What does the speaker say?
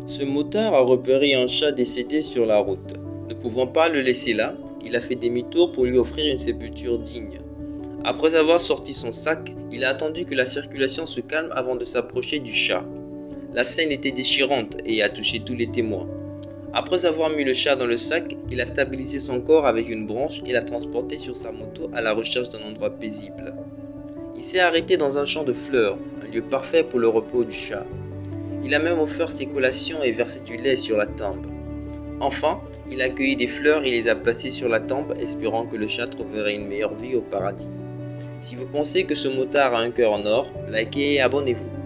Ce motard a repéré un chat décédé sur la route. Ne pouvant pas le laisser là, il a fait demi-tour pour lui offrir une sépulture digne. Après avoir sorti son sac, il a attendu que la circulation se calme avant de s'approcher du chat. La scène était déchirante et a touché tous les témoins. Après avoir mis le chat dans le sac, il a stabilisé son corps avec une branche et l'a transporté sur sa moto à la recherche d'un endroit paisible. Il s'est arrêté dans un champ de fleurs, un lieu parfait pour le repos du chat. Il a même offert ses collations et versé du lait sur la tombe. Enfin, il a accueilli des fleurs et les a placées sur la tombe, espérant que le chat trouverait une meilleure vie au paradis. Si vous pensez que ce motard a un cœur en or, likez et abonnez-vous.